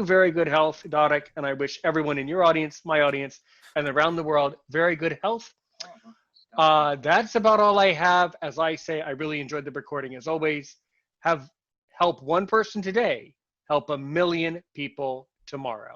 S1: very good health, Dodic, and I wish everyone in your audience, my audience, and around the world very good health. That's about all I have. As I say, I really enjoyed the recording as always. Help one person today, help 1 million people tomorrow.